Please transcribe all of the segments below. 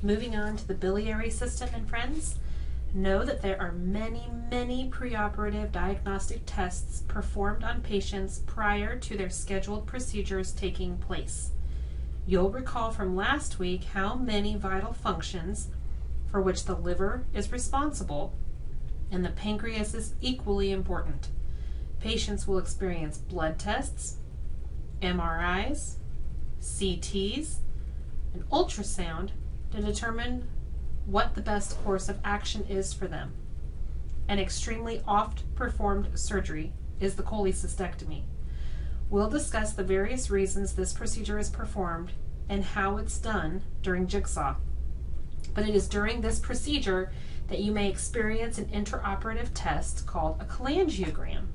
Moving on to the biliary system and friends, know that there are many, many preoperative diagnostic tests performed on patients prior to their scheduled procedures taking place. You'll recall from last week how many vital functions for which the liver is responsible and the pancreas is equally important. Patients will experience blood tests, MRIs, CTs, and ultrasound to determine what the best course of action is for them. An extremely oft performed surgery is the cholecystectomy. We'll discuss the various reasons this procedure is performed and how it's done during Jigsaw. But it is during this procedure that you may experience an intraoperative test called a cholangiogram.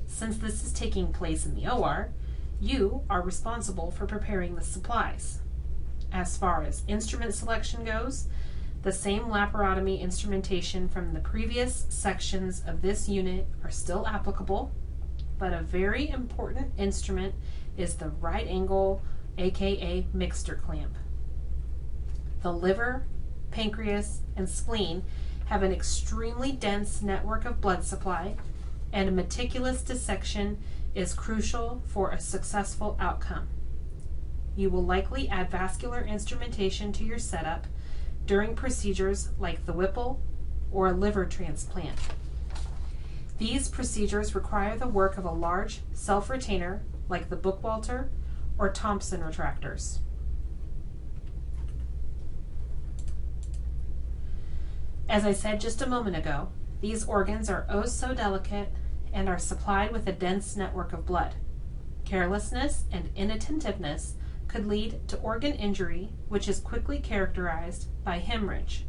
Since this is taking place in the OR, you are responsible for preparing the supplies. As far as instrument selection goes, the same laparotomy instrumentation from the previous sections of this unit are still applicable, but a very important instrument is the right angle, aka mixture clamp. The liver, pancreas, and spleen have an extremely dense network of blood supply, and a meticulous dissection is crucial for a successful outcome. You will likely add vascular instrumentation to your setup during procedures like the Whipple or a liver transplant. These procedures require the work of a large self-retainer like the Bookwalter or Thompson retractors. As I said just a moment ago, these organs are oh so delicate and are supplied with a dense network of blood. Carelessness and inattentiveness could lead to organ injury, which is quickly characterized by hemorrhage.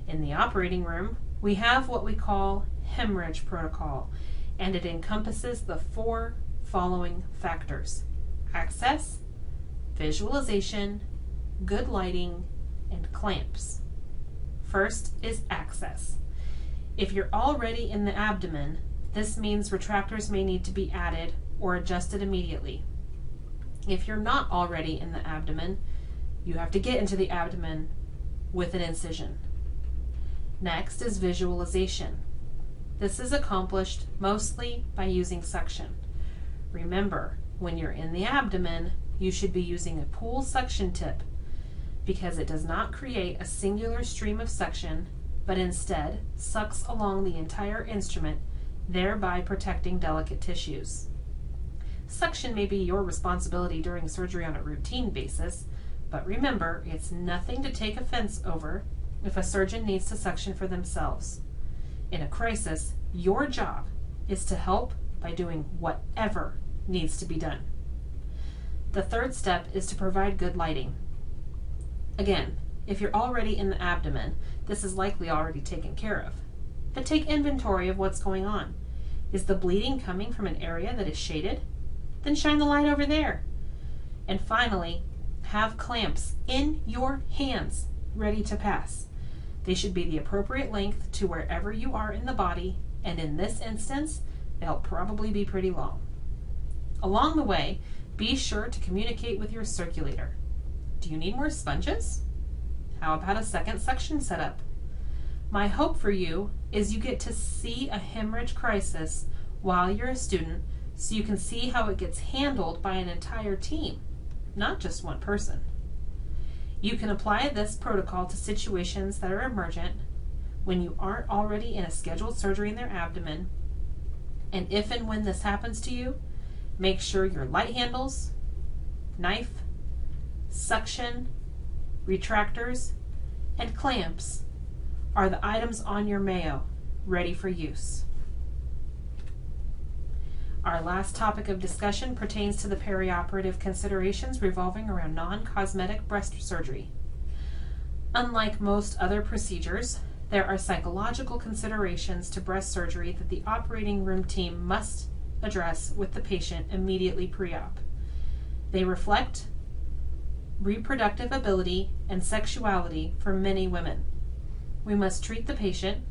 In the operating room, we have what we call hemorrhage protocol, and it encompasses the 4 following factors: access, visualization, good lighting, and clamps. First is access. If you're already in the abdomen, this means retractors may need to be added or adjusted immediately. If you're not already in the abdomen, you have to get into the abdomen with an incision. Next is visualization. This is accomplished mostly by using suction. Remember, when you're in the abdomen, you should be using a pool suction tip because it does not create a singular stream of suction, but instead sucks along the entire instrument, thereby protecting delicate tissues. Suction may be your responsibility during surgery on a routine basis, but remember, it's nothing to take offense over if a surgeon needs to suction for themselves. In a crisis, your job is to help by doing whatever needs to be done. The third step is to provide good lighting. Again, if you're already in the abdomen, this is likely already taken care of. But take inventory of what's going on. Is the bleeding coming from an area that is shaded? Then shine the light over there. And finally, have clamps in your hands ready to pass. They should be the appropriate length to wherever you are in the body, and in this instance, they'll probably be pretty long. Along the way, be sure to communicate with your circulator. Do you need more sponges? How about a second suction setup? My hope for you is you get to see a hemorrhage crisis while you're a student, so you can see how it gets handled by an entire team, not just one person. You can apply this protocol to situations that are emergent when you aren't already in a scheduled surgery in their abdomen, and if and when this happens to you, make sure your light handles, knife, suction, retractors, and clamps are the items on your Mayo ready for use. Our last topic of discussion pertains to the perioperative considerations revolving around non-cosmetic breast surgery. Unlike most other procedures, there are psychological considerations to breast surgery that the operating room team must address with the patient immediately pre-op. They reflect reproductive ability and sexuality for many women. We must treat the patient,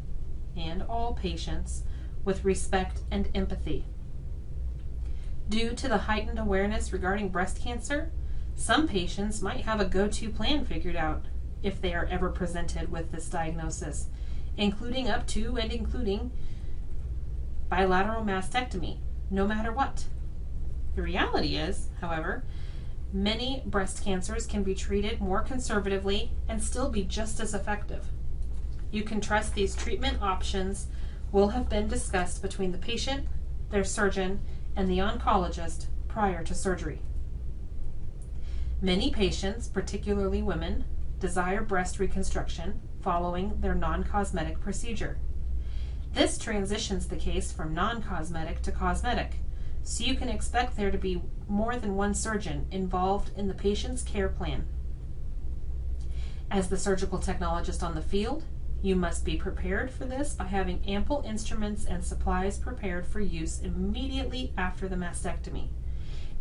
and all patients, with respect and empathy. Due to the heightened awareness regarding breast cancer, some patients might have a go-to plan figured out if they are ever presented with this diagnosis, including up to and including bilateral mastectomy, no matter what. The reality is, however, many breast cancers can be treated more conservatively and still be just as effective. You can trust these treatment options will have been discussed between the patient, their surgeon, and the oncologist prior to surgery. Many patients, particularly women, desire breast reconstruction following their non-cosmetic procedure. This transitions the case from non-cosmetic to cosmetic, so you can expect there to be more than one surgeon involved in the patient's care plan. As the surgical technologist on the field, you must be prepared for this by having ample instruments and supplies prepared for use immediately after the mastectomy,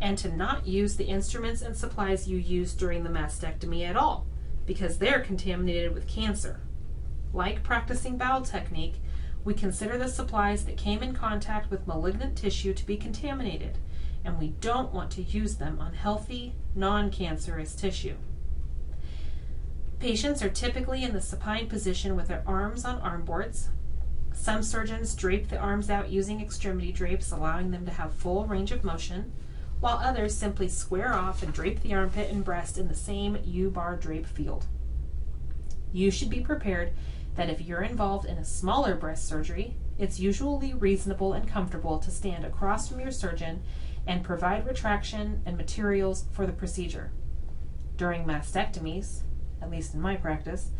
and to not use the instruments and supplies you used during the mastectomy at all, because they're contaminated with cancer. Like practicing bowel technique, we consider the supplies that came in contact with malignant tissue to be contaminated, and we don't want to use them on healthy, non-cancerous tissue. Patients are typically in the supine position with their arms on arm boards. Some surgeons drape the arms out using extremity drapes, allowing them to have full range of motion, while others simply square off and drape the armpit and breast in the same U-bar drape field. You should be prepared that if you're involved in a smaller breast surgery, it's usually reasonable and comfortable to stand across from your surgeon and provide retraction and materials for the procedure. During mastectomies, at least in my practice,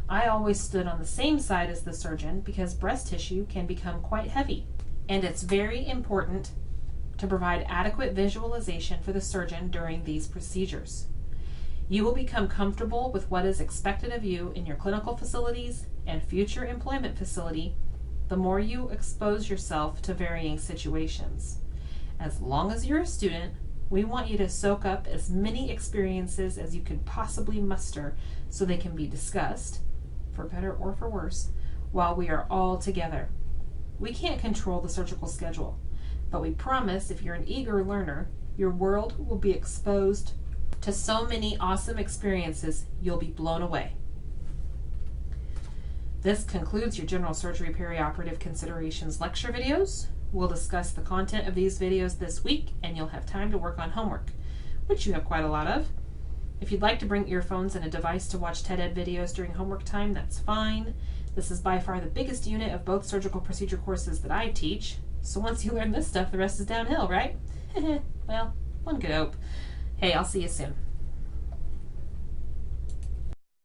I always stood on the same side as the surgeon because breast tissue can become quite heavy, and it's very important to provide adequate visualization for the surgeon during these procedures. You will become comfortable with what is expected of you in your clinical facilities and future employment facility the more you expose yourself to varying situations. As long as you're a student, we want you to soak up as many experiences as you can possibly muster so they can be discussed, for better or for worse, while we are all together. We can't control the surgical schedule, but we promise if you're an eager learner, your world will be exposed to so many awesome experiences you'll be blown away. This concludes your General Surgery Perioperative Considerations lecture videos. We'll discuss the content of these videos this week, and you'll have time to work on homework, which you have quite a lot of. If you'd like to bring earphones and a device to watch TED Ed videos during homework time, that's fine. This is by far the biggest unit of both surgical procedure courses that I teach, so once you learn this stuff, the rest is downhill, right? Well, one could hope. Hey, I'll see you soon.